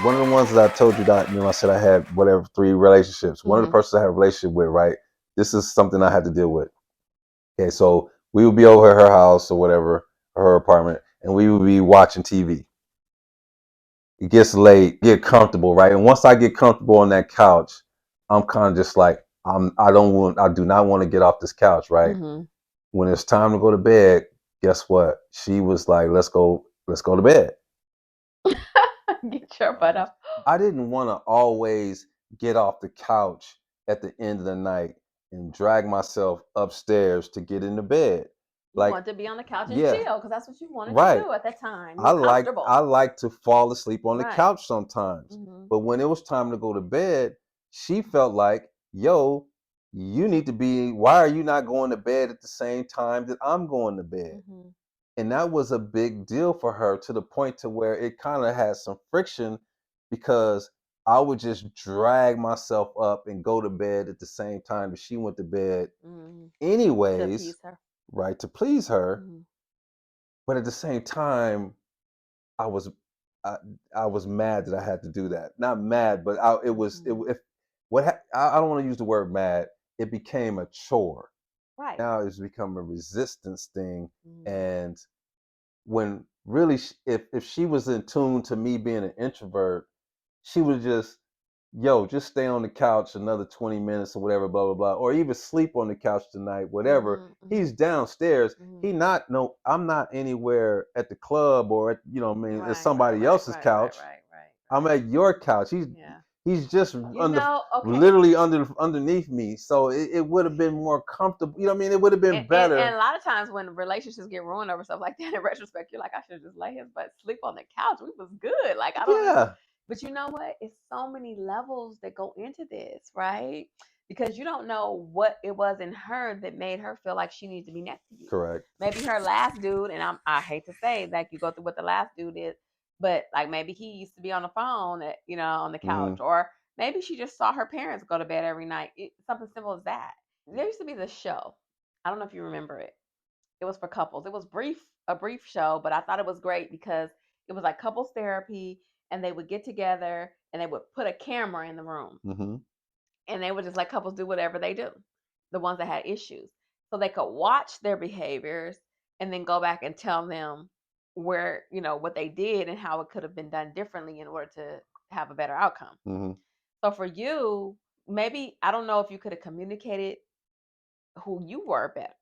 one of the ones that I told you that, I said I had whatever 3 relationships. One of the Mm-hmm. persons I had a relationship with, right? This is something I had to deal with. Okay, so we would be over at her house or whatever, her apartment, and we would be watching TV. It gets late, get comfortable, right? And once I get comfortable on that couch, I'm kind of just like I do not want to get off this couch, right? Mm-hmm. When it's time to go to bed, guess what? She was like, let's go to bed. Get your butt up. I didn't want to always get off the couch at the end of the night and drag myself upstairs to get into bed. You Like, want to be on the couch and yeah, chill because that's what you wanted to right. do at that time. You I were like comfortable. I like to fall asleep on the Right. couch sometimes. Mm-hmm. But when it was time to go to bed, she felt like, yo, you need to be, why are you not going to bed at the same time that I'm going to bed? Mm-hmm. And that was a big deal for her, to the point to where it kind of had some friction, because I would just drag myself up and go to bed at the same time that she went to bed Mm-hmm. To anyways, appease her. right, to please her. Mm-hmm. But at the same time, I was I, I was mad that I had to do that. Not mad, but Mm-hmm. if I don't want to use the word mad. It became a chore. Right. Now it's become a resistance thing. Mm-hmm. And when really, if she was in tune to me being an introvert, she would just, yo, just stay on the couch another 20 minutes or whatever, blah blah blah, or even sleep on the couch tonight, whatever. Mm-hmm. He's downstairs. Mm-hmm. He not no I'm not anywhere at the club or at, what I mean, it's Right, right, somebody right, else's right, right, couch. right, right, I'm right. at your couch. Yeah. He's just You know, okay. literally underneath me. So it would have been more comfortable. You know what I mean? It would have been And better. a lot of times when relationships get ruined over stuff like that, in retrospect, you're like, I should just lay his butt sleep on the couch. We was good. Like, I don't understand. Yeah, But you know what? It's so many levels that go into this, right? Because you don't know what it was in her that made her feel like she needs to be next to you. correct. Maybe her last dude, and I hate to say, like, you go through what the last dude is, but like maybe he used to be on the phone, on the couch, Hmm. or maybe she just saw her parents go to bed every night. Something simple as that. There used to be this show. I don't know if you remember it. It was for couples. It was a brief show, but I thought it was great because it was like couples therapy, and they would get together and they would put a camera in the room, Hmm. and they would just let couples do whatever they do, the ones that had issues, so they could watch their behaviors and then go back and tell them where what they did and how it could have been done differently in order to have a better outcome. Hmm. So for you, maybe I don't know if you could have communicated who you were better.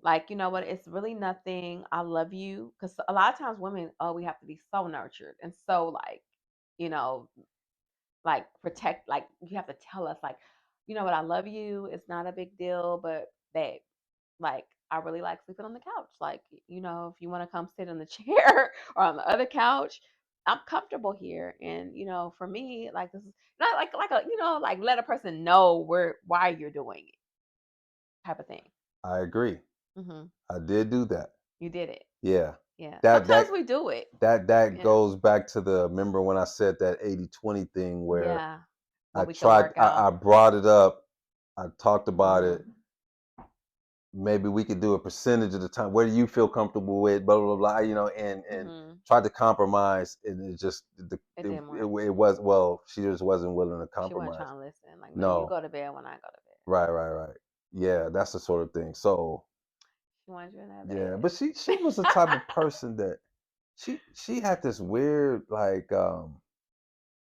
Like, you know what? It's really nothing. I love you. Because a lot of times women, oh, we have to be so nurtured and so you know, like protect. Like you have to tell us, like, you know what? I love you. It's not a big deal, but babe, like I really like sleeping on the couch. Like, if you want to come sit in the chair or on the other couch, I'm comfortable here. And for me, like this is not like a like let a person know why you're doing it type of thing. I agree. Hmm. I did do that. You did it. Yeah. Yeah. That Sometimes that we do it. that Yeah. goes back to the, remember when I said that 80/20 thing, where Yeah. What we can work I out. brought it up, I talked about it. Hmm. Maybe we could do a percentage of the time. What do you feel comfortable with? Blah blah blah. And Hmm. tried to compromise, and It didn't it work. was, well, she just wasn't willing to She wasn't compromise. trying to listen. Like, no, you No, go to bed when I go to bed. right, right, right. Yeah, that's the sort of thing. So She wanted you in that yeah, bed. but she was the type of person that she had this weird, like,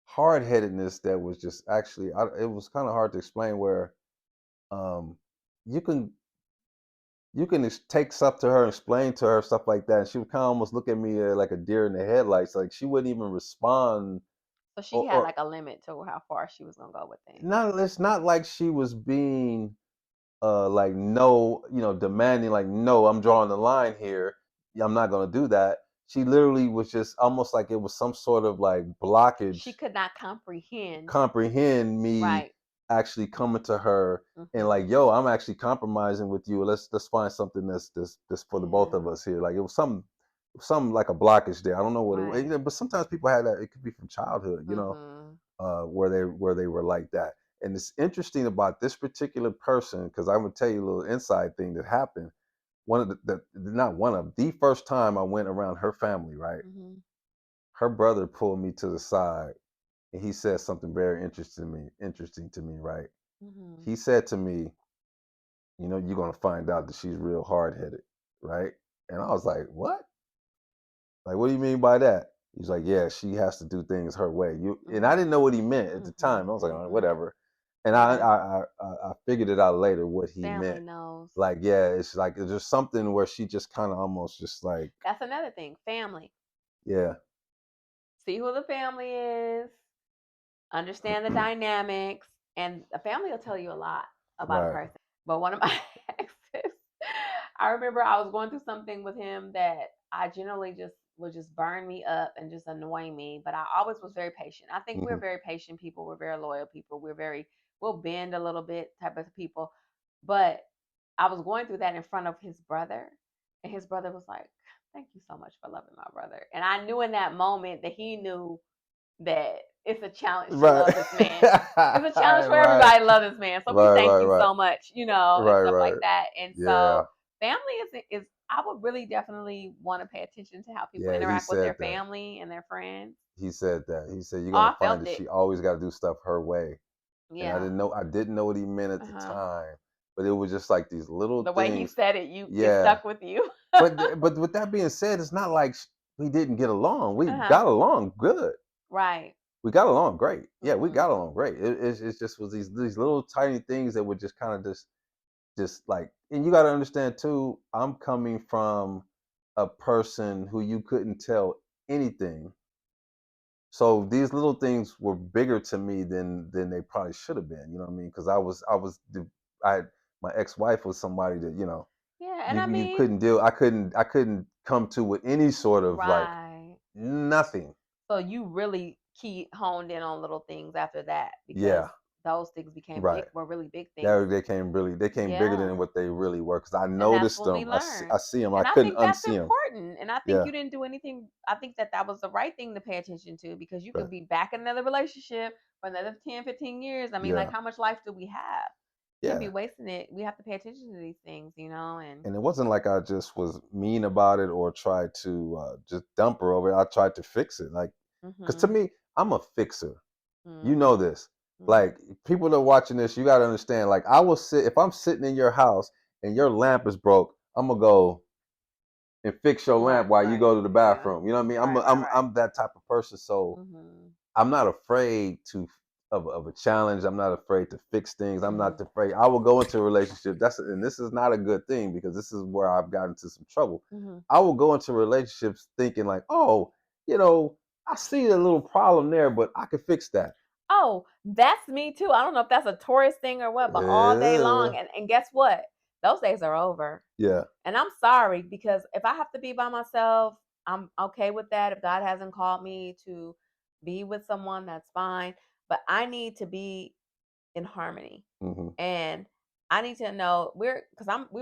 hard headedness that was just actually, it was kind of hard to explain, where um you can take stuff to her and explain to her stuff like that, and she would kind of almost look at me, like a deer in the headlights. Like, she wouldn't even respond. So she had Or like a limit to how far she was gonna go with things. not, it's not like she was being, like, no, demanding, like, no, I'm drawing the line here. Yeah, I'm not going to do that. She literally was just almost like it was some sort of like blockage, She could not comprehend. comprehend me Right. actually coming to her and Hmm. like, yo, I'm actually compromising with you. Let's find something that's for the both of Yeah. us here. Like, it was some like a blockage there. I don't know what it was. Right. But sometimes people had that. It could be from childhood, Hmm. where they were like that. And it's interesting about this particular person, because I'm gonna tell you a little inside thing that happened. One of the not one of the first time I went around her family, right? Hmm. Her brother pulled me to the side and he said something very interesting to me, right? Mhm. He said to me, you know, you're gonna find out that she's real hard headed, right? And I was like, what? Like, what do you mean by that? He's like, yeah, she has to do things her way. You and I Mhm. didn't know what he meant at the Mhm. time. I was like, oh, Mhm. whatever. And Yeah. I figured it out later what he Family meant. knows. Like, yeah, it's like it's just something where she just kind of almost just like, That's another thing. Family. yeah, See who the family is. Understand the dynamics, and a family will tell you a lot about a right. person. But one of my exes, I remember I was going through something with him that I generally just would just burn me up and just annoy me. But I always was very patient. I think we're Hmm. very patient people. We're very loyal people. We'll bend a little bit type of people. But I was going through that in front of his brother, and his brother was like, "Thank you so much for loving my brother." And I knew in that moment that he knew that it's a challenge to Right. love this man. It's a challenge for Right. everybody to love this man. So we Right. thank Right. you Right. so much, and Right. stuff like Right. that. And Yeah. so family is I would really definitely want to pay attention to how people Yeah. He interact with their said that. family and their friends. He said that. He said you're Oh, gonna I find felt that it. she always got to do stuff her way. And Yeah. I didn't know what he meant at the Uh-huh. time, but it was just like these little The way he things. said it Yeah. stuck with you. But with that being said, it's not like we didn't get along. We Uh-huh. got along good. Right. We got along great. Yeah, we Mhm. got along great. It's just was these little tiny things that would just kind of just like, and you got to understand too. I'm coming from a person who you couldn't tell anything, so these little things were bigger to me than they probably should have been. You know what I mean? Because I my ex wife was somebody that Yeah, and I you mean, couldn't deal. I couldn't come to with any sort of like right. nothing. So you really key honed in on little things after that because Yeah, those things became right. big were really big things. They came bigger Yeah. than what they really were because I And that's noticed when we them. learn. I see them. I And I couldn't think that's unsee them. important. And I think Yeah, you didn't do anything. I think that that was the right thing to pay attention to because you right. could be back in another relationship for another 10, 15 years. I mean, like, Yeah, how much life do we have? Can't be yeah. wasting it. We have to pay attention to these things. And And it wasn't like I just was mean about it or tried to just dump her over it. I tried to fix it. Like, because to mhm, me, I'm a fixer. You know mhm, this. mhm. Like, people that are watching this, you got to understand. Like, I will sit if I'm sitting in your house and your lamp is broke. I'm gonna go and fix your lamp Right, while you right. go to the Yeah. bathroom. You know what I mean? Right, right, right. I'm that type of person. So Mhm. I'm not afraid of a challenge. I'm not afraid to fix things. I'm not Mhm. afraid. I will go into a relationship. And this is not a good thing because this is where I've gotten into some trouble. Mhm. I will go into relationships thinking like, oh, you know, I see a little problem there, but I could fix that. Oh, that's me too. I don't know if that's a tourist thing or what, but all day long. Yeah, And guess what? Those days are over. yeah. And I'm sorry because if I have to be by myself, I'm okay with that. If God hasn't called me to be with someone, that's fine. But I need to be in harmony. Hmm. And I need to know we're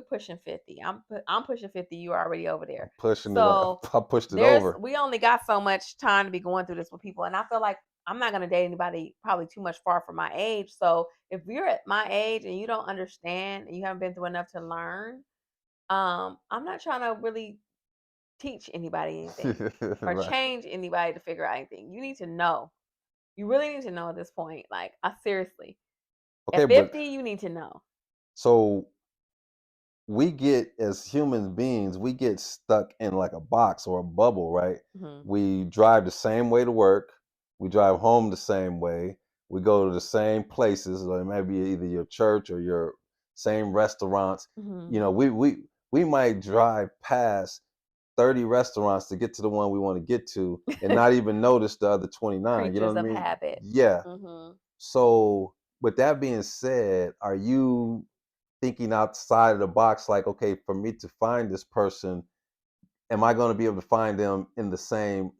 pushing 50. I'm pushing 50, you're already over there. Pushing it up. So I pushed it there's over. we only got so much time to be going through this with people. And I feel like I'm not gonna date anybody probably too much far from my age. So if you're at my age and you don't understand and you haven't been through enough to learn, I'm not trying to really teach anybody anything or Right. change anybody to figure out anything. You need to know. You really need to know at this point. Like, I seriously, Okay, at but 50, you need to know. so we get as human beings, we get stuck in like a box or a bubble, right? Hmm. We drive the same way to work, we drive home the same way, we go to the same places, or it might be either your church or your same restaurants. You Hmm. know, we might drive past 30 restaurants to get to the one we want to get to and not even notice the other 29. You know Creatures what I of mean? habit. Yeah. Hmm. So with that being said, are you thinking outside of the box, like, okay, for me to find this person, am I going to be able to find them in the same,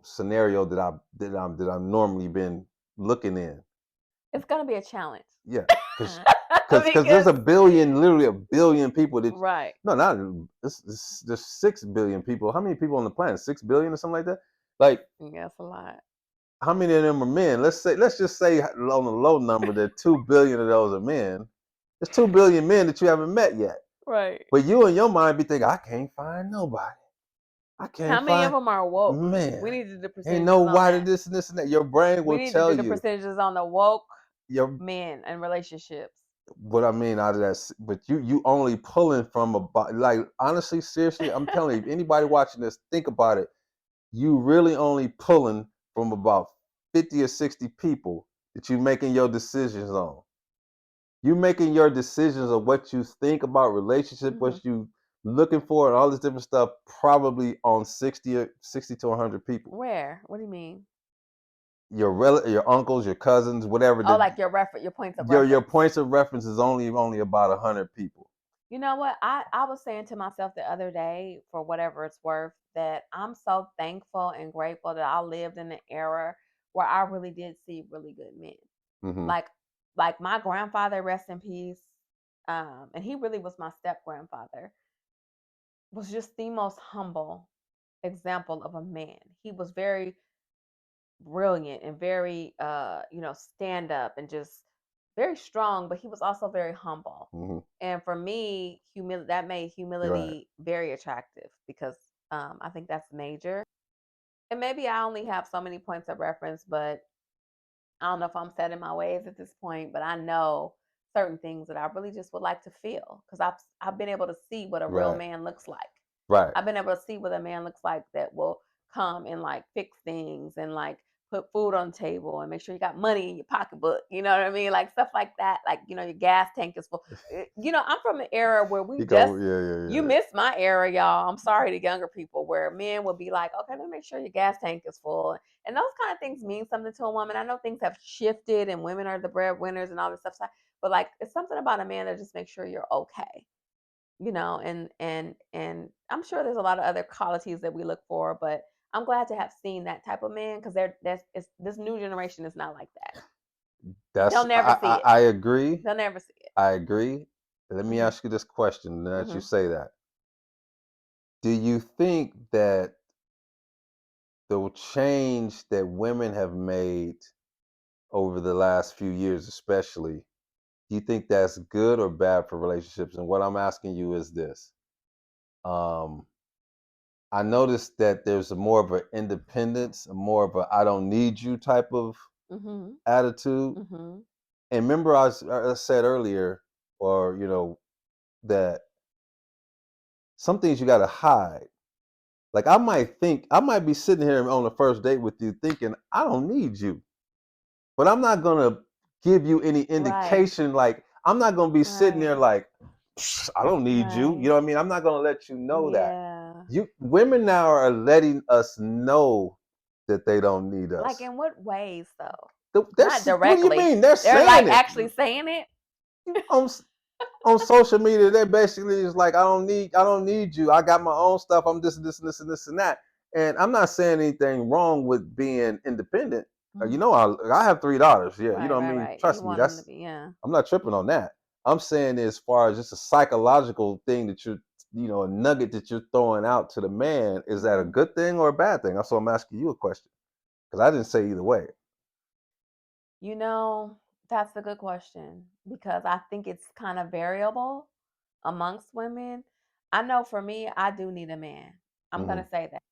scenario that I'm normally been looking in? It's gonna be a challenge. Yeah, because there's Because a billion, literally a billion people that, right. no, not there's 6 billion people. How many people on the planet? 6 billion or something like that. Like, Yeah, that's a lot. how many of them are men? Let's just say on the low number that 2 billion of those are men. There's 2 billion men that you haven't met yet. Right. But you in your mind be thinking, I can't find nobody. I How can't many of find, them are woke? We man. need to do Ain't no percentages on why to that. this and this and that. Your brain We will need to tell do the you percentages on the woke your men and relationships. what I mean out of that. But you only pulling from about, like, honestly, seriously, I'm telling you, if anybody watching this, think about it. You really only pulling from about 50 or 60 people that you making your decisions on. You making your decisions of what you think about relationship, Hmm. what you looking for, and all this different stuff, probably on 60 to 100 people. Where? What do you mean? Your uncles, your cousins, whatever. Oh, like your points of Your reference. points of reference is only about 100 people. You know what? I was saying to myself the other day, for whatever it's worth, that I'm so thankful and grateful that I lived in an era where I really did see really good men. Hmm. Like like my grandfather, rest in peace, and he really was my step grandfather, was just the most humble example of a man. He was very brilliant and very stand up and just very strong, but he was also very humble. Hmm. And for me, that made You're right. humility very attractive, because I think that's major. And maybe I only have so many points of reference, but I don't know if I'm set in my ways at this point, but I know certain things that I really just would like to feel, because I've been able to see what a real Right. man looks like. Right. I've been able to see what a man looks like that will come and like fix things and like put food on the table and make sure you got money in your pocketbook. You know what I mean? Like stuff like that. Like, your gas tank is full. I'm from an era where we You just, go. Yeah. Yeah. you Yeah. missed my era, y'all. I'm sorry to younger people, where men would be like, okay, let me make sure your gas tank is full. And those kind of things mean something to a woman. I know things have shifted and women are the breadwinners and all this stuff. But like, it's something about a man that just makes sure you're okay, and I'm sure there's a lot of other qualities that we look for, but I'm glad to have seen that type of man, because this new generation is not like that. They'll That's never see it. I agree. They'll never see it. I agree. Let me Mhm. ask you this question. Now that you Mhm. say that, do you think that the change that women have made over the last few years, especially, do you think that's good or bad for relationships? And what I'm asking you is this: um, I noticed that there's a more of an independence, a more of a "I don't need you" type of Mhm. attitude. Mhm. And remember, I said earlier, or that some things you got to hide. Like I might be sitting here on the first date with you thinking I don't need you, but I'm not gonna give you any Right. indication. Like I'm not gonna be sitting Right. there like I don't need you. You Right. know what I mean? I'm not gonna let you know that. Yeah. You women now are letting us know that they don't need Like, us. in what ways though? Not What do you directly. mean? They're They're like saying it actually saying it. on on social media. They basically is like, I don't need you. I got my own stuff. I'm this and this and this and this and that. And I'm not saying anything wrong with being independent. Mhm. I have $3. Yeah, you Right. know what I Right. mean. Right. You Trust me, want them to that's be, yeah. I'm not tripping on that. I'm saying as far as just a psychological thing that a nugget that you're throwing out to the man. Is that a Mhm. good thing or a bad thing? That's why I'm asking you a question because I didn't say either way. You know, that's a good question, because I think it's kind of variable amongst women. I know for me, I do need a man. I'm going Hmm. to say that.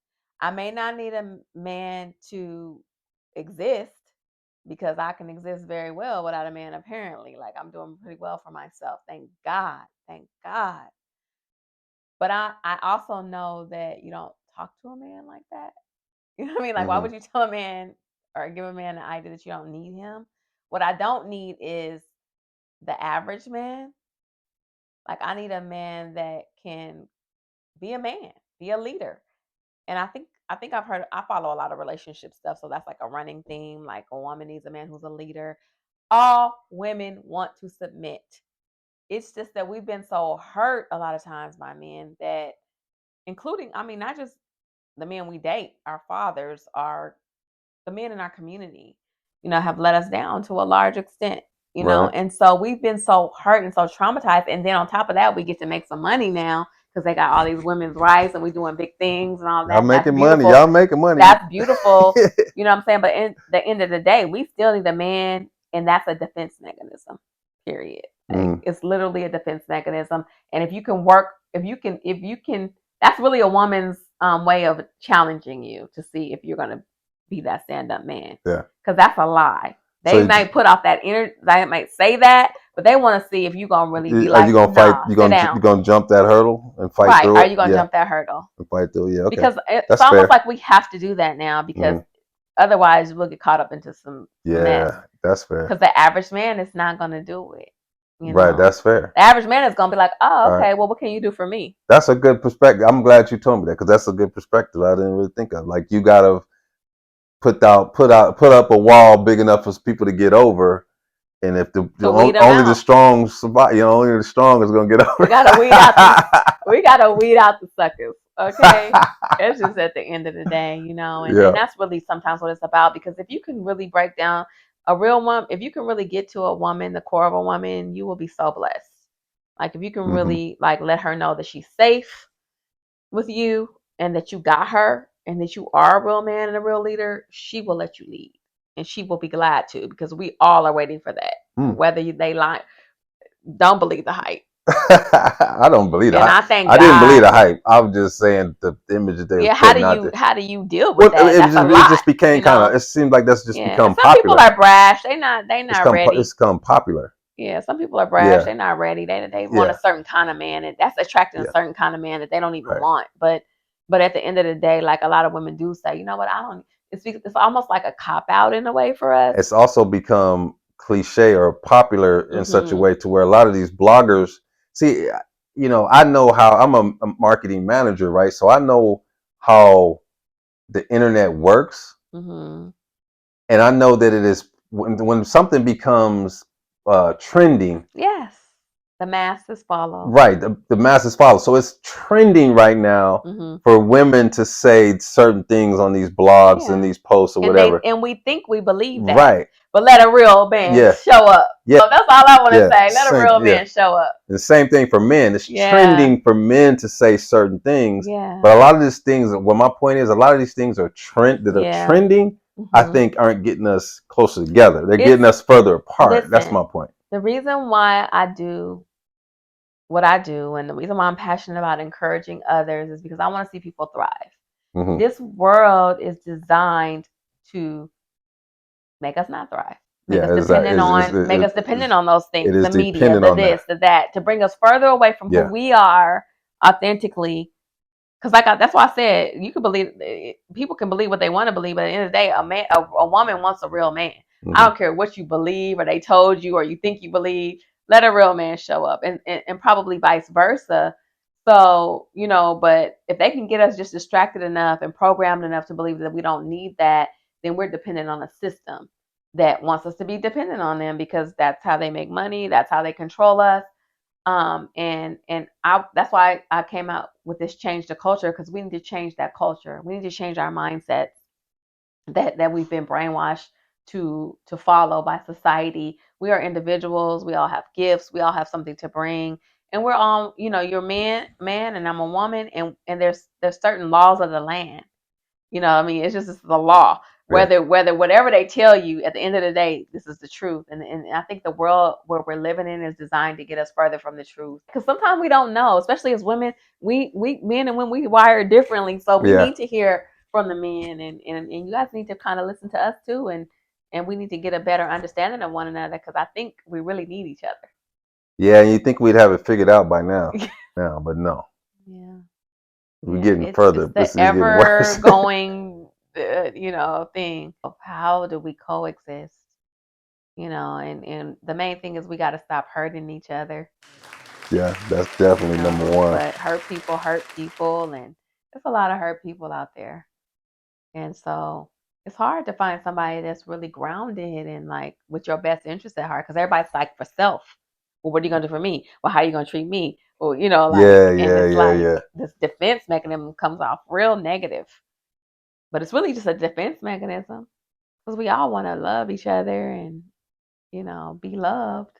I may not need a man to exist, because I can exist very well without a man, apparently. Like, I'm doing pretty well for myself. Thank God. Thank God. But I also know that you don't talk to a man like that. You know what I mean? Like, why Hmm. would you tell a man or give a man the idea that you don't need him? What I don't need is the average man. Like, I need a man that can be a man, be a leader. And I think I follow a lot of relationship stuff, so that's like a running theme. Like, a woman needs a man who's a leader. All women want to submit. It's just that we've been so hurt a lot of times by men, that, including, I mean, not just the men we date, our fathers, our the men in our community, have let us down to a large extent. Right. And so we've been so hurt and so traumatized. And then on top of that, we get to make some money now, because they got all these women's rights and we doing big things and all Y'all that. And that's making money. beautiful. Y'all making money. That's beautiful. You know what I'm saying? But in the end of the day, we still need a man, and that's a defense mechanism. Period. Like, Mm. it's literally a defense mechanism. And if you can work, if you can, that's really a woman's way of challenging you to see if you're gonna be that stand up man. Yeah. Because that's a lie. So They might put off that they might say that, but they want to see if you're gonna really be are you like, gonna fight? nah, sit down. You gonna jump that hurdle and fight Right? through Are it? you gonna Yeah, jump that hurdle? and fight through it. Yeah, okay, Because it's that's almost fair. like we have to do that now because Mhm. otherwise we'll get caught up into some mess. Yeah, that's fair. Because the average man is not gonna do it. You Right, know, that's fair. the average man is gonna be like, oh, All right, okay, well, what can you do for me? that's a good perspective. I'm glad you told me that because that's a good perspective. I didn't really think of. Like you gotta put up a wall big enough for people to get over. And if To weed them only the out. strong survive, only the strong is gonna get over. We gotta weed out these. We gotta weed out the suckers. Okay, it's just at the end of the day, and Yeah. that's really sometimes what it's about. Because if you can really break down a real woman, if you can really get to a woman, the core of a woman, you will be so blessed. Like if you can Mm-hmm. really like let her know that she's safe with you and that you got her and that you are a real man and a real leader, she will let you lead. And she will be glad to because we all are waiting for that. Mm. Whether they lie, don't believe the hype. I don't believe the And hype. I thank I didn't believe God. the hype. I was just saying the image that they was Yeah, putting out there. how do you deal with Well, that? That's a it lot, just became kind of. It seemed like that's just Yeah, and become some people popular. are brash. They not It's ready. become popular. Yeah, some people are brash. Yeah. They're not ready. They want a Yeah. certain kind of man, and that's attracting a Yeah. certain kind of man that they don't even Right. want. But at the end of the day, like a lot of women do say, you know what? I don't. It's almost like a cop out in a way for us. It's also become cliche or popular in such a way to where a lot of these bloggers see. I know how I'm a marketing manager, right? So I know how the internet works, Mm-hmm. and I know that it is when something becomes trending. Yes, the masses follow. Right, the masses follow. So it's trending right now Mm-hmm. for women to say certain things on these blogs and Yeah, these posts or and whatever. we think we believe that, Right. but let a real man Yeah. show up. Yeah. So that's all I want to Yeah. say. Let a real man show up. The same thing for men. It's Yeah. trending for men to say certain things. Yeah. But a lot of these things, well, my point is, a lot of these things are Yeah. trending, I think aren't getting us closer together. They're getting us further apart. That's my point. The reason why I do what I do and the reason why I'm passionate about encouraging others is because I want to see people thrive. Mm-hmm. This world is designed to make us not thrive. Make us dependent on those things, the media, the this, the that, to bring us further away from who we are authentically. Because that's why I said you can believe people can believe what they want to believe, but at the end of the day, a woman wants a real man. Mm-hmm. I don't care what you believe or they told you or you think you believe. Let a real man show up, and probably vice versa. So but if they can get us just distracted enough and programmed enough to believe that we don't need that, then we're dependent on a system that wants us to be dependent on them because that's how they make money, that's how they control us. And I that's why I came out with this change the culture because we need to change that culture. We need to change our mindsets that we've been brainwashed to follow by society. We are individuals. We all have gifts. We all have something to bring, and we're all you're man, and I'm a woman, and there's certain laws of the land. It's the law. Whether whatever they tell you, at the end of the day, this is the truth. And I think the world where we're living in is designed to get us further from the truth. Because sometimes we don't know, especially as women, we men and women we wire differently. So we need to hear from the men and you guys need to kind of listen to us too and we need to get a better understanding of one another because I think we really need each other. Yeah, and you think we'd have it figured out by now. But no. Yeah. We're getting It's further. the This is getting worse. going thing of how do we coexist, and the main thing is we got to stop hurting each other. Yeah, that's definitely number one. But hurt people, and there's a lot of hurt people out there, and so it's hard to find somebody that's really grounded and like with your best interest at heart because everybody's like for self. Well, what are you gonna do for me? Well, how are you gonna treat me? Well, and it's like this defense mechanism comes off real negative, but it's really just a defense mechanism because we all want to love each other and be loved.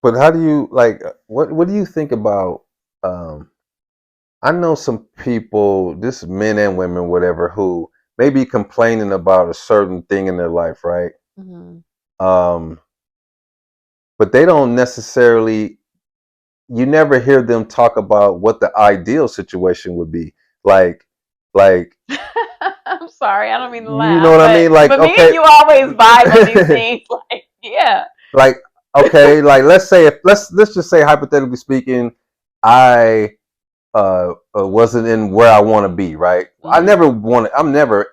But how do you like? What do you think about? I know some people, just men and women, whatever, who may be complaining about a certain thing in their life, right? Mm-hmm. Um, but they don't necessarily. You never hear them talk about what the ideal situation would be. Like, Like, I'm sorry, I don't mean to you know laugh, what I but mean? Like, me and okay, you always vibe on these things. Like, yeah. like, okay, like let's say if let's just say hypothetically speaking, I wasn't in where I want to be, right? I Hmm. never want to. I'm never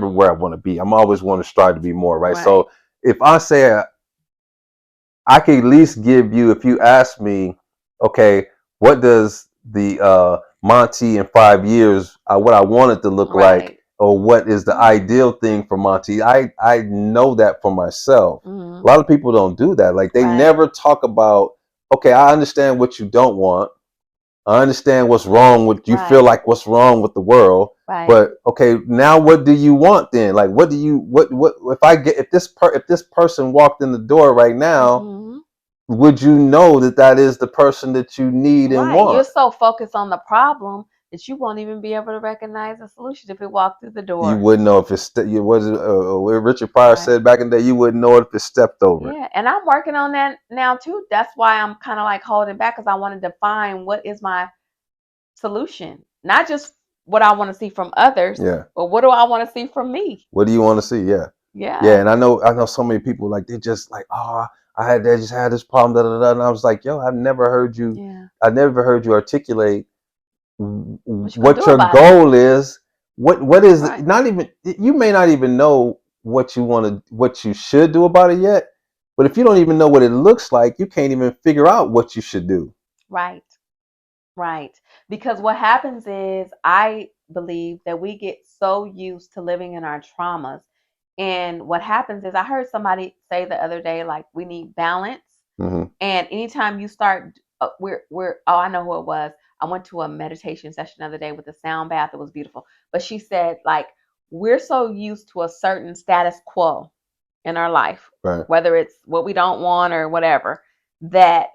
where I want to be. I'm always want to strive to be more, right? Right. So if I say I could at least give you, if you ask me, okay, what does the Monte in 5 years, what I want it to look like, Right. or what is the ideal thing for Monte? I know that for myself. A Hmm. lot of people don't do that. Like they Right. never talk about, okay, I understand what you don't want. I understand what's wrong with you. Feel Right. like what's wrong with the world, Right. but okay, now what do you want then? Like, what do you what if I get if this person walked in the door right now? Hmm. Would you know that that is the person that you need and Right. You're want? so focused on the problem that you won't even be able to recognize the solution if it walked through the You door. wouldn't know if it's you was where Richard Pryor Right. said back in the day. You wouldn't know if it stepped over it. Yeah, and I'm working on that now too. That's why I'm kind of like holding back because I want to define what is my solution, not just what I want to see from others, Yeah. but what do I want to see from me? What do you want to see? Yeah. Yeah. Yeah, And I know so many people like they just like, oh, they just had this problem, da, da, da. And I was like, yo, yeah. I never heard you articulate What you gonna what do your about it? goal is. What is Right, not even you may not even know what you want to what you should do about it yet. But if you don't even know what it looks like, you can't even figure out what you should do. right, right. Because what happens is, I believe that we get so used to living in our traumas. And what happens is, I heard somebody say the other day, like, we need balance. Hmm. And anytime you start, oh, I know who it was. I went to a meditation session the other day with a sound bath. It was beautiful. But she said, like, we're so used to a certain status quo in our life, Right. whether it's what we don't want or whatever, that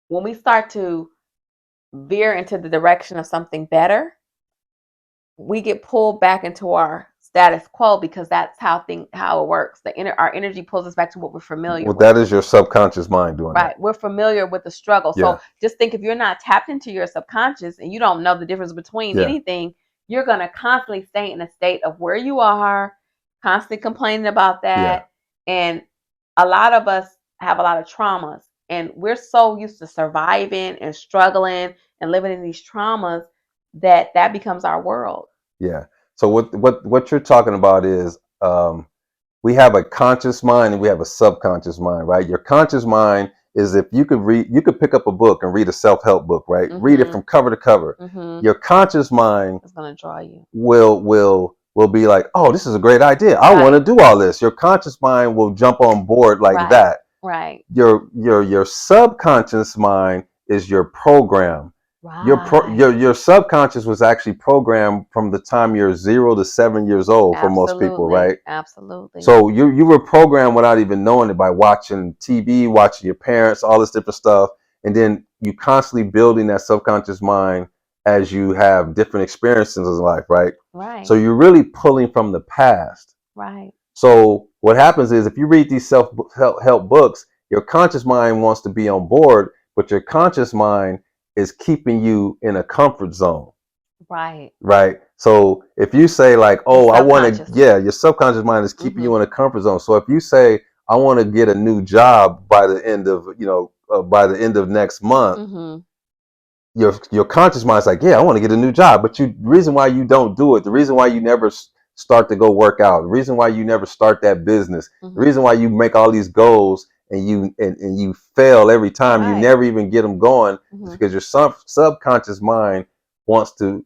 when we start to veer into the direction of something better, we get pulled back into our status quo because that's how it works. Our energy pulls us back to what we're familiar Well, with. that is your subconscious mind doing that. Right. We're familiar with the struggle. Yeah. So just think, if you're not tapped into your subconscious and you don't know the difference between Yeah. anything, you're going to constantly stay in a state of where you are, constantly complaining about Yeah. that. And a lot of us have a lot of traumas, and we're so used to surviving and struggling and living in these traumas that becomes our world. Yeah. So what you're talking about is we have a conscious mind and we have a subconscious mind, right? Your conscious mind is if you could pick up a book and read a self-help book, right? Read it Mhm. from cover to cover. Mhm. Your conscious mind It's going to draw you. will be like, oh, this is a great idea. I want Right. to do all this. Your conscious mind will jump on board like Right. that. Right. Your subconscious mind is your program. Right. Your subconscious was actually programmed from the time you're 0 to 7 years old for most people, Absolutely. right? Absolutely. So you were programmed without even knowing it by watching TV, watching your parents, all this different stuff, and then you constantly building that subconscious mind as you have different experiences in life, right? So Right. you're really pulling from the past. Right. So what happens is if you read these self help books, your conscious mind wants to be on board, but your conscious mind is keeping you in a comfort zone, Right. right? So if you say like, Your "Oh, I want to," subconscious. yeah, your subconscious mind is keeping Mhm. you in a comfort zone. So if you say, "I want to get a new job by the end of by the end of next month," Mhm. your conscious mind's like, yeah, I want to get a new job, but the reason why you don't do it, the reason why you never start to go work out, the reason why you never start that business, the Mhm. reason why you make all these goals and you fail every time, you Right. never even get them going, is Mhm. because your subconscious mind wants to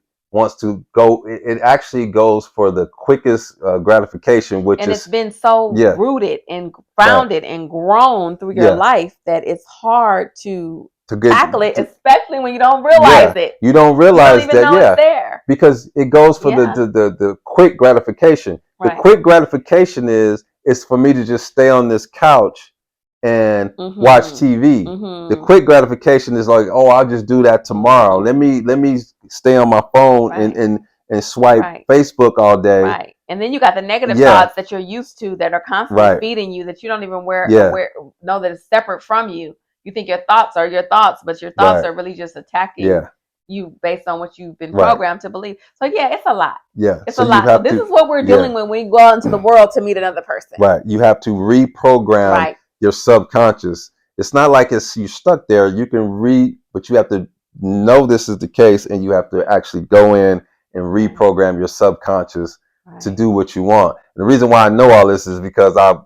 go. It actually goes for the quickest gratification, which And it's is been so yeah, rooted and right, grounded and grown through your yeah, life that it's hard to to get tackle it, to, especially when you don't realize yeah, it. you don't You don't realize even that, know it's yeah, there. because it goes for Yeah. the quick gratification. The Right. quick gratification is for me to just stay on this couch and watch Mhm. TV. The Mhm. quick gratification is like, oh, I'll just do that tomorrow. Mhm. Let me stay on my phone Right. and swipe Right. Facebook all day. Right. And then you got the negative Yeah, thoughts that you're used to that are constantly right. feeding you, that you don't even Yeah, know that it's separate from you. You think your thoughts are your thoughts, but your thoughts right. are really just attacking Yeah. you based on what you've been Right. programmed to believe. So yeah, it's a lot. Yeah. It's So a you lot. So have this to, is what we're yeah, dealing with when we go out into the world to meet another person. right. You have to reprogram Right. your subconscious. It's not like it's you stuck there. You can but you have to know this is the case, and you have to actually go in and Right. reprogram your subconscious to Right. do what you want. And the reason why I know all this is because I've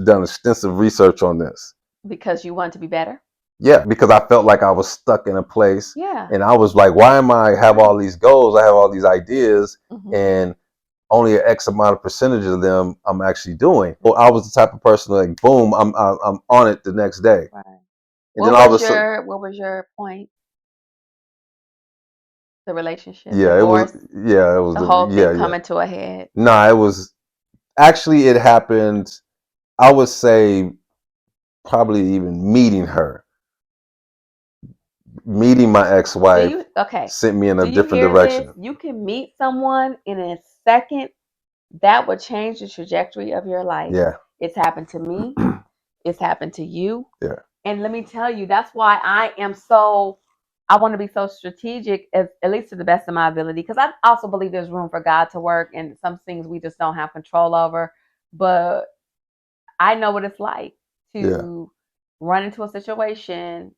done extensive research on this. Because you want to be better. Yeah, because I felt like I was stuck in a place, Yeah. and I was like, why am I have Right. all these goals? I have all these ideas, Mm-hmm. and only an X amount of percentage of them I'm actually doing. Well, I was the type of person like, boom, I'm on it the next day, Right. and then all of a sudden, What was your point? The relationship, yeah, it was, divorce, yeah, it was the the, whole thing yeah, yeah. coming to a head. Nah, it was actually it happened. I would say probably even meeting my Do ex-wife you okay? sent me in a Do you different hear this? direction. You can meet someone in a second that would change the trajectory of your life. Yeah, It's happened to me. It's happened to you. yeah, And let me tell you, that's why I want to be so strategic, as, at least to the best of my ability, because I also believe there's room for God to work and some things we just don't have control over. But I know what it's like yeah, to run into a situation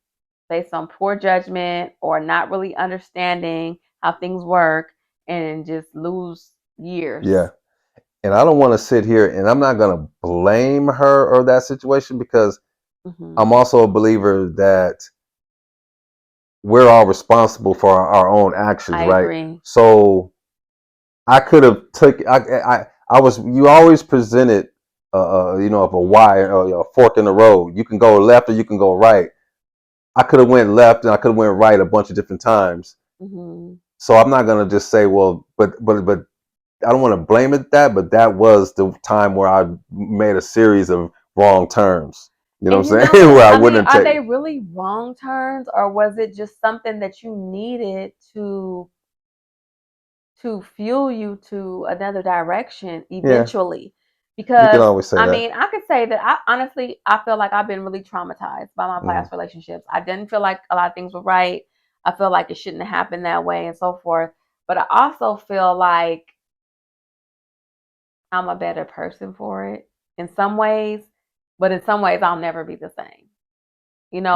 based on poor judgment or not really understanding how things work and just lose years. yeah. And I don't want to sit here, and I'm not going to blame her or that situation, because I'm Hmm. also a believer that we're all responsible for our own actions, I right? agree. So I could have took I was you always presented of a Y or a fork in the road. You can go left or you can go right. I could have went left and I could have went right a bunch of different times. Hmm. So I'm not gonna just say, well, but I don't want to blame it that, but that was the time where I made a series of wrong turns. You know And what you I'm know saying? what? Where I I mean, wouldn't are take. they really wrong turns, or was it just something that you needed to fuel you to another direction Yeah, eventually? you can Because always say I that. mean, I could say that I feel like I've been really traumatized by my Hmm. past relationships. I didn't feel like a lot of things were right. I feel like it shouldn't have happened that way and so forth. But I also feel like I'm a better person for it in some ways, but in some ways I'll never be the same.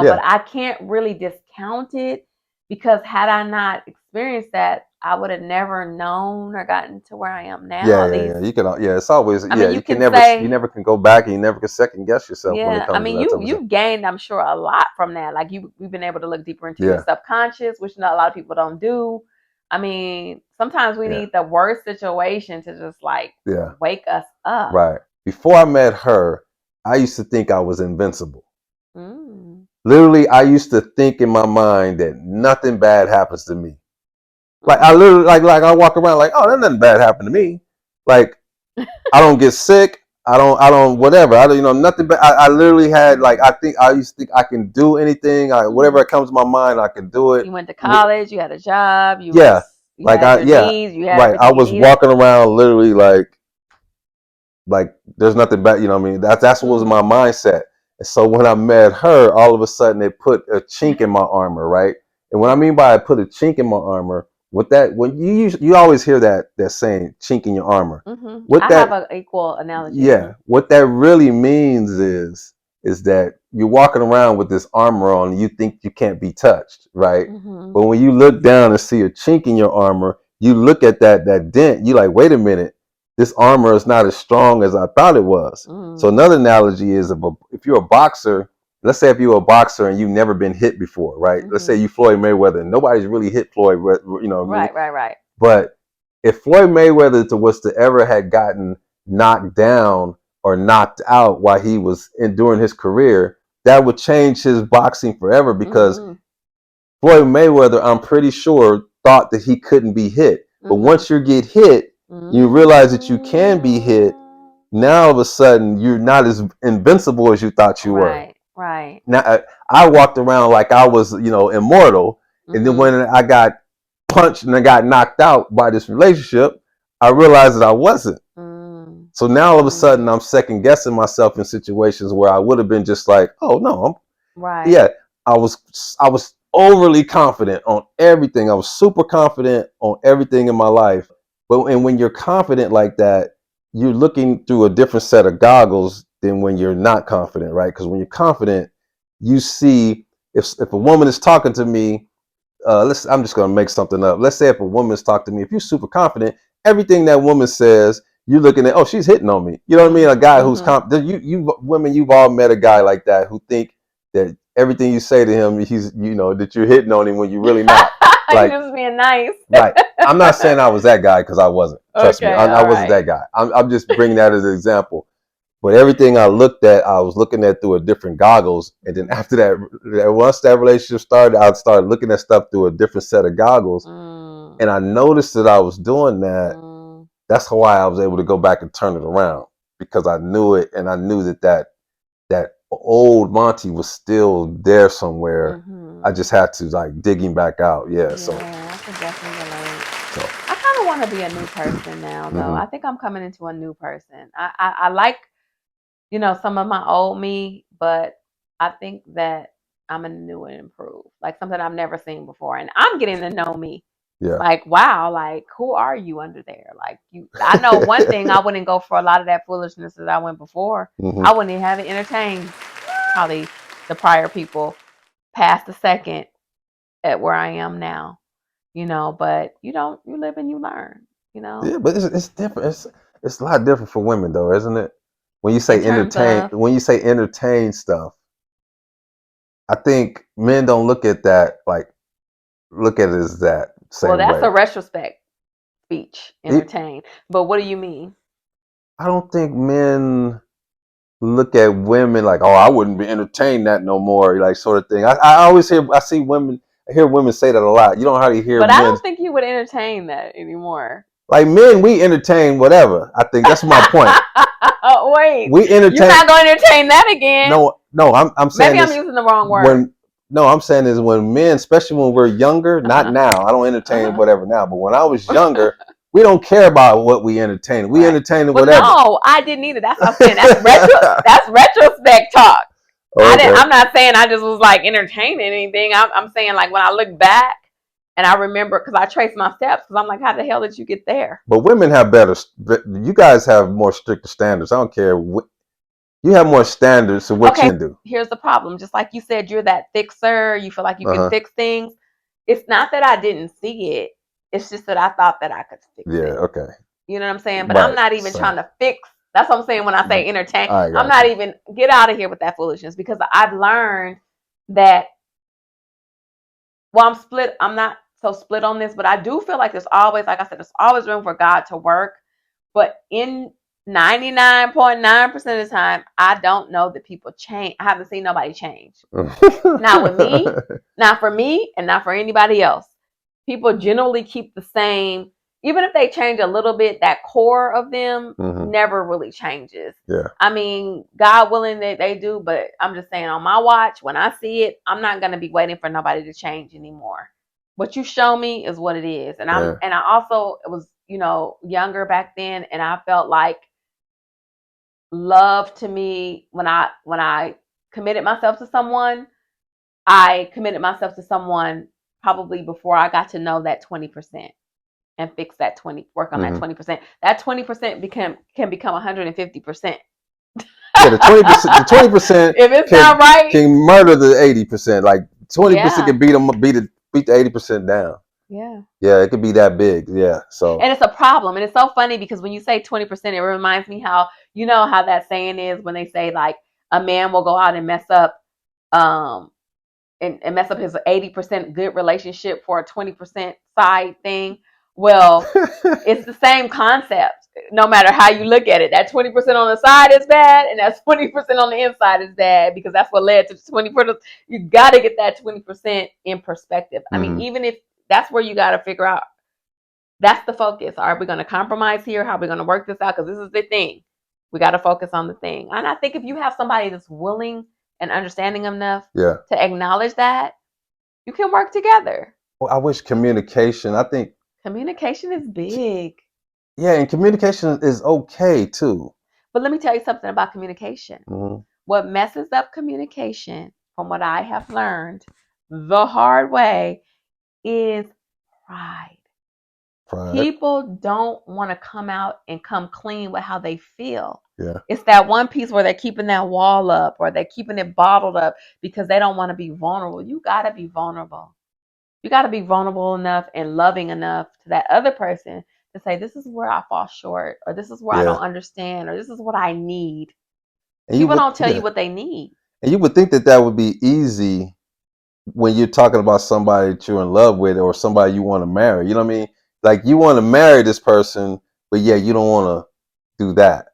But Yeah, I can't really discount it because had I not experienced that, I would have never known or gotten to where I am now, yeah, at yeah, least. yeah. You can, yeah. It's always, I yeah. mean, you can You say, never can go back, and you never can second guess yourself when it yeah, I comes to mean, that type of stuff. you've gained, I'm sure, a lot from that. Like you've been able to look deeper into your Yeah, subconscious, which not a lot of people don't do. I mean, sometimes we yeah, need the worst situation to just like yeah. wake us up. Right. Before I met her, I used to think I was invincible. Mm, Literally, I used to think in my mind that nothing bad happens to me. Like I mm, literally, like I walk around like, oh, nothing bad happened to me. Like I don't get sick. I don't, whatever. I don't, nothing. But I literally had like, mm, I used to think I can do anything. mm. Whatever comes to my mind, I can do it. You went to college, you had a job, Yeah, you like had your yeah, needs, you had right. I everything you was needed. walking around literally like there's nothing bad. You know what I mean? That's what was my Mm, mindset. And so when I met her, all of a sudden it put a chink in my armor, right? And what I mean by I put a chink in my armor, with that, when you always hear that saying, chink in your armor. What I have that an equal analogy. Yeah, what that really means is that you're walking around with this armor on and you think you can't be touched, right? Hmm. But when you look down and see a chink in your armor, you look at that dent, you like, wait a minute, this armor is not as strong as I thought it was. So Mm, another analogy is if you're a boxer, let's say if you're a boxer and you've never been hit before, right? Let's say hmm. you Floyd Mayweather, nobody's really hit Floyd, you know what I mean? Right, right, right. But if Floyd Mayweather was to ever had gotten knocked down or knocked out while he was during his career, that would change his boxing forever, because Hmm. Floyd Mayweather, I'm pretty sure, thought that he couldn't be hit. But Hmm. once you get hit, you realize that you can be hit. Mm. Now all of a sudden you're not as invincible as you thought you were. Right, right. Now I walked around like I was, immortal, and then Hmm. when I got punched and I got knocked out by this relationship, I realized that I wasn't. Mm. So now all of a Mm. sudden I'm second guessing myself in situations where I would have been just like, oh no, Right. yeah, I was overly confident on everything. I was super confident on everything in my life. But and when you're confident like that, you're looking through a different set of goggles than when you're not confident, right? Because when you're confident, you see if a woman is talking to me, I'm just gonna make something up. Let's say if a woman's talking to me, if you're super confident, everything that woman says, you're looking at, oh, she's hitting on me. You know what I mean? A guy who's you women, you've all met a guy like that who think that everything you say to him, he's that you're hitting on him when you're really not. You're Like, just being nice. right. I'm not saying I was that guy because I wasn't. Trust me, Okay, I all wasn't right. that guy. I'm just bringing that as an example. But everything I looked at, I was looking at through a different goggles. And then after that, once that relationship started, I started looking at stuff through a different set of goggles. And I noticed that I was doing that. That's why I was able to go back and turn it around, because I knew it, and I knew that old Monty was still there somewhere. I just had to like dig him back out. Yeah. So I can definitely relate. so I kind of want to be a new person now, though. I think I'm coming into a new person. I like, some of my old me, but I think that I'm a new and improved, like something I've never seen before. And I'm getting to know me. yeah. Like, wow, like who are you under there? Like I know one thing, I wouldn't go for a lot of that foolishness that I went before. I wouldn't even have it entertained probably the prior people past the second at where I am now. But you live and you learn, Yeah, but it's different. It's a lot different for women, though, isn't it? When you in say terms entertain, of, when you say entertain stuff, I think men don't look at it as that well, same that's way. a retrospect speech, It, entertain. But what do you mean? I don't think men look at women like, oh, I wouldn't be entertained that no more, like sort of thing. I hear women say that a lot. You don't hardly hear But I men don't think you would entertain that anymore. like men. We entertain whatever. I think that's my point. Wait, We you're entertain. not going to entertain that again? No. I'm saying Maybe I'm this using the wrong word. when no, I'm saying is when men, especially when we're younger, not now. I don't entertain whatever now, but when I was younger, we don't care about what we entertain. We Right. entertain Well, whatever. no, I didn't either. That's what I'm saying. That's retro. That's retrospect talk. I didn't. Okay. I'm not saying I just was like entertaining anything. I'm saying like when I look back and I remember, because I trace my steps, because I'm like, how the hell did you get there? But women have better. You guys have more stricter standards. I don't care. You have more standards of what Okay, you can do. here's the problem. Just like you said, you're that fixer. You feel like you Uh can huh. fix things. It's not that I didn't see it. It's just that I thought that I could fix it. Yeah. Okay. You know what I'm saying? But I'm Right. not even Same. trying to fix. That's what I'm saying when I say entertain. I I'm got not you. even, get out of here with that foolishness, because I've learned that, well, I'm split. I'm not so split on this, but I do feel like there's always, like I said, there's always room for God to work. But in 99.9% of the time, I don't know that people change. I haven't seen nobody change. Not with me, not for me, and not for anybody else. People generally keep the same. Even if they change a little bit, that core of them never really changes. Yeah. I mean, God willing that they do, but I'm just saying on my watch, when I see it, I'm not going to be waiting for nobody to change anymore. What you show me is what it is. And Yeah. I also was, younger back then, and I felt like love to me, when I committed myself to someone, I committed myself to someone probably before I got to know that 20% and fix that 20, work on that 20%. That 20% can become 150%. Yeah, the 20%, the 20% If it's not right, can murder the 80%. Like 20% yeah, can beat the 80% down. yeah. Yeah, it could be that big. Yeah. So And it's a problem. And it's so funny because when you say 20%, it reminds me how, how that saying is when they say like a man will go out and mess up, um, and mess up his 80% good relationship for a 20% side thing. Well, it's the same concept. No matter how you look at it, that 20% on the side is bad, and that 20% on the inside is bad, because that's what led to 20%. You got to get that 20% in perspective. I mean, even if that's where you got to figure out, that's the focus. Are we going to compromise here? How are we going to work this out? Because this is the thing. We got to focus on the thing. And I think if you have somebody that's willing and understanding enough yeah. to acknowledge that, you can work together. Well, I wish communication. I think Communication is big. yeah, and communication is okay too. But let me tell you something about communication. Mm-hmm. What messes up communication, from what I have learned, the hard way is pride. Pride. People don't want to come out and come clean with how they feel. Yeah. It's that one piece where they're keeping that wall up or they're keeping it bottled up because they don't want to be vulnerable. You got to be vulnerable. You got to be vulnerable enough and loving enough to that other person to say, this is where I fall short, or this is where I Yeah. don't understand, or this is what I need. And you People would, don't tell you yeah. what they need. And you would think that that would be easy when you're talking about somebody that you're in love with or somebody you want to marry. You know what I mean? Like you want to marry this person, but yeah, you don't want to do that.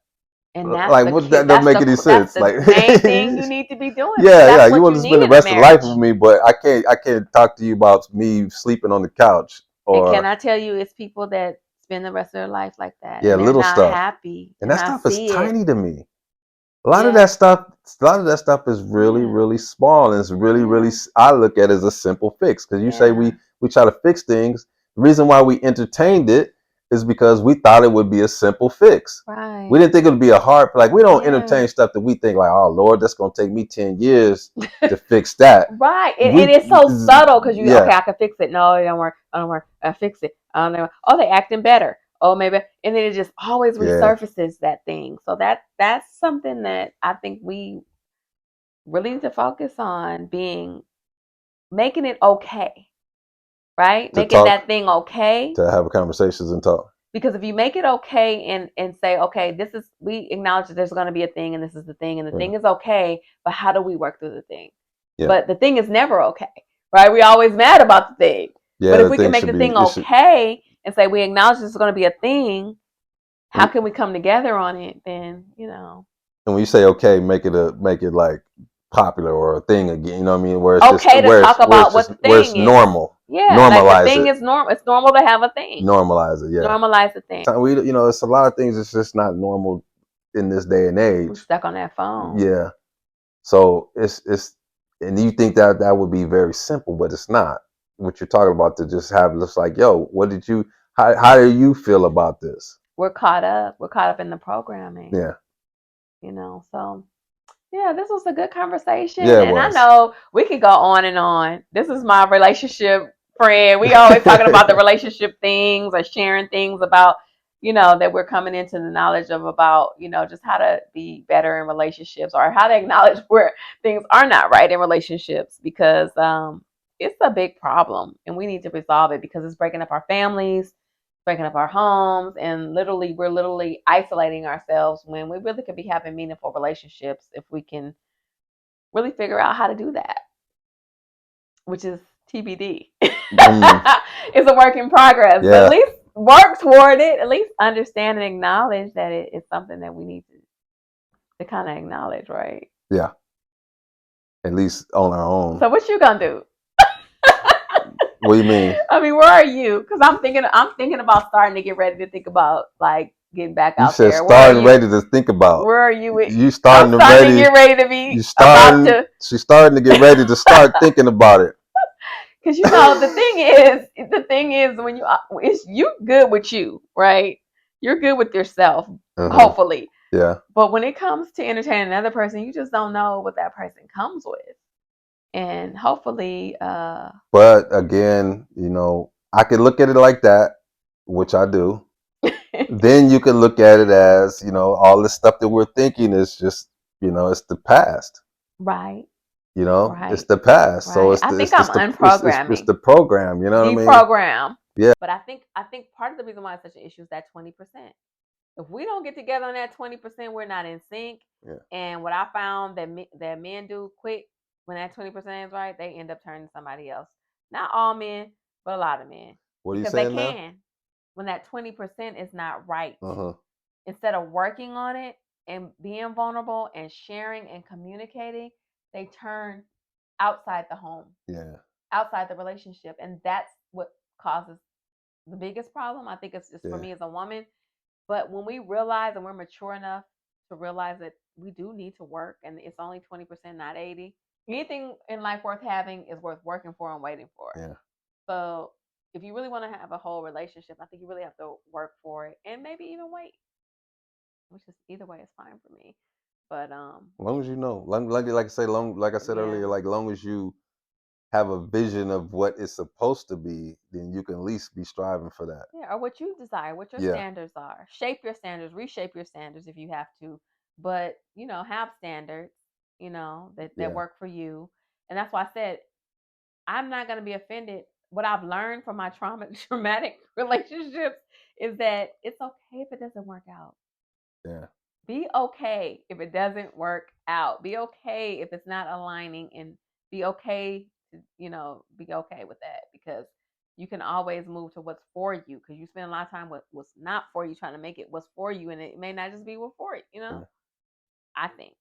And that's Like the what? kid. That don't make any That's sense. the Like main thing you need to be doing because yeah, yeah, that's you what want you to spend need the in a rest of life with marriage. me, but I can't talk to you about me sleeping on the couch And can or I tell you, it's people that spend the rest of their life like that, yeah, and they're little not stuff. happy, And and that I stuff is see it. tiny to me. Yeah, A lot of that stuff is really, yeah, really small, and it's really, really. yeah, I look at it as a simple fix because you say yeah. we try to fix things. The reason why we entertained it is because we thought it would be a simple fix. We Right. didn't think it would be a hard. Like we don't Yeah. entertain stuff that we think like, oh Lord, that's gonna take me 10 years to fix that. Right. And We, it's so subtle because you okay, yeah, I can fix it. No, it don't work. I don't work. I fix it. I don't know. Oh, they acting better. Oh, maybe, and then it just always yeah, resurfaces that thing. So that's something that I think we really need to focus on being making it okay, right? to Making talk, that thing okay. to have conversations and talk. Because if you make it okay and say, okay, this is we acknowledge that there's going to be a thing and this is the thing and the Yeah, thing is okay, but how do we work through the thing? yeah, But the thing is never okay, right? We always mad about the thing. But yeah. if The we can thing make should the be. thing It should. okay and say we acknowledge this is going to be a thing, how And can we come together on it? Then when you say okay, make it like popular or a thing again. You know what I mean? okay to talk about what the Where it's thing is. normal. Yeah, like the Normalize thing it. is normal. It's normal to have a thing. Normalize it. Yeah. Normalize the thing. We it's a lot of things that's just not normal in this day and We age. stuck on that phone. Yeah. So it's and you think that that would be very simple, but it's not. What you're talking about to just have just like, yo, what did you? How do you feel about this? We're caught up. We're caught up in the programming. Yeah. So yeah, this was a good conversation. Yeah, it And I was. know we could go on and on. This is my relationship friend. We always talking about the relationship things or sharing things about, that we're coming into the knowledge of about, just how to be better in relationships or how to acknowledge where things are not right in relationships because it's a big problem and we need to resolve it because it's breaking up our families, breaking up our homes, and we're literally isolating ourselves when we really could be having meaningful relationships if we can really figure out how to do that, which is TBD. Mm, It's a work in progress, but at yeah. least work toward it, at least understand and acknowledge that it's something that we need to kind of acknowledge, right? Yeah. At least on our own. So what you gonna do? What do you mean? I mean, where are you? Because I'm thinking about starting to get ready to think about like getting back You out said there. Where are starting you? ready to think about. Where are you? You I'm starting to starting to ready. get ready to You be about starting. to, She's starting to get ready to start thinking about it. because the thing is when it's you good with you, right? You're good with yourself, Uh-huh. hopefully. Yeah. But when it comes to entertaining another person, you just don't know what that person comes with, and hopefully, But again, I could look at it like that, which I do. Then you can look at it as, all this stuff that we're thinking is just, it's the past. right, It's right, the past. So right. it's I the think it's I'm just the it's unprogramming, the program. You know what I mean? deprogram. Yeah. But I think part of the reason why it's such an issue is that 20%. If we don't get together on that 20%, we're not in sync. Yeah. And what I found that men do quick when that 20% is right, they end up turning to somebody else. Not all men, but a lot of men. What are you Because they saying now? can. When that 20% is not right. Uh huh. Instead of working on it and being vulnerable and sharing and communicating, they turn outside the home, Yeah. outside the relationship. And that's what causes the biggest problem. I think it's just for Yeah. me as a woman, but when we realize and we're mature enough to realize that we do need to work and it's only 20%, not 80. Anything in life worth having is worth working for and waiting for. Yeah. So if you really want to have a whole relationship, I think you really have to work for it and maybe even wait, which is either way is fine for me. But As long as you know, like I say, like I said yeah. earlier, like long as you have a vision of what it's supposed to be, then you can at least be striving for that. Yeah, or what you desire, what your Yeah, standards are. Shape your standards, reshape your standards if you have to, but have standards, that yeah, work for you. And that's why I said I'm not going to be offended. What I've learned from my traumatic relationships is that it's okay if it doesn't work out. yeah, Be okay if it doesn't work out. Be okay if it's not aligning, and be okay to, be okay with that, because you can always move to what's for you, because you spend a lot of time with what's not for you trying to make it what's for you, and it may not just be what for you. yeah, I think.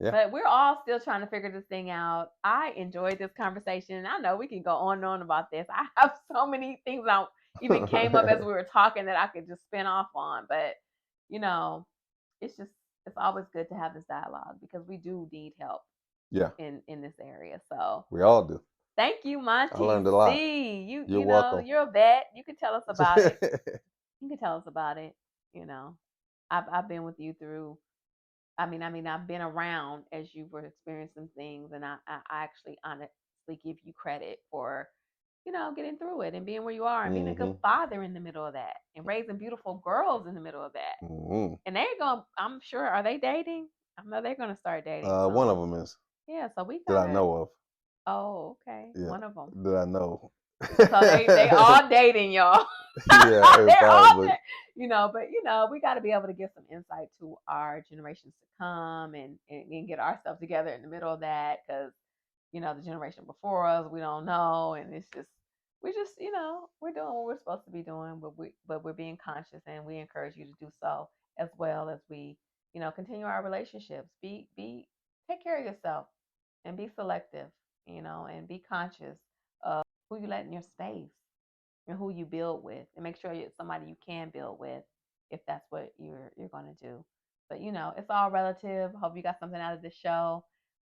yeah. But we're all still trying to figure this thing out. I enjoyed this conversation. I know we can go on and on about this. I have so many things I even came up as we were talking that I could just spin off on. But, you know, it's just it's always good to have this dialogue, because we do need help Yeah, in this area. So we all do. thank you, I Monte learned a lot. C. You You're you know, welcome. you're a vet. You can tell us about it. You can tell us about it. You know. I've been with you through I've been around as you were experiencing things, and I actually honestly give you credit for, getting through it and being where you are and being a good Hmm. father in the middle of that and raising beautiful girls in the middle of that. Hmm. And I'm sure, are they dating? I know they're going to start dating One of soon. them is Yeah, so we that I gotta. know of. Oh, okay, Yeah, one of them. that I know. So they all dating, y'all. Yeah, They're all probably. but we got to be able to give some insight to our generations to come, and get ourselves together in the middle of that, because the generation before us, we don't know, and we're doing what we're supposed to be doing, but we're being conscious, and we encourage you to do so, as well as we continue our relationships. Be Take care of yourself, and be selective, and be conscious of who you let in your space, and who you build with, and make sure it's somebody you can build with, if that's what you're going to do. But it's all relative. Hope you got something out of this show.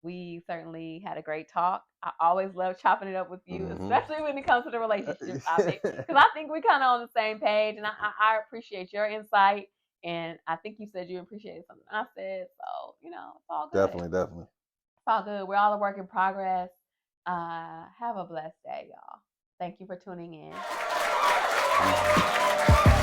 We certainly had a great talk. I always love chopping it up with you, Hmm. especially when it comes to the relationship topic, because I think we're kind of on the same page, and I appreciate your insight. And I think you said you appreciated something I said, so it's all good. Definitely, definitely. It's all good. We're all a work in progress. Have a blessed day, y'all. Thank you for tuning in. Mhm.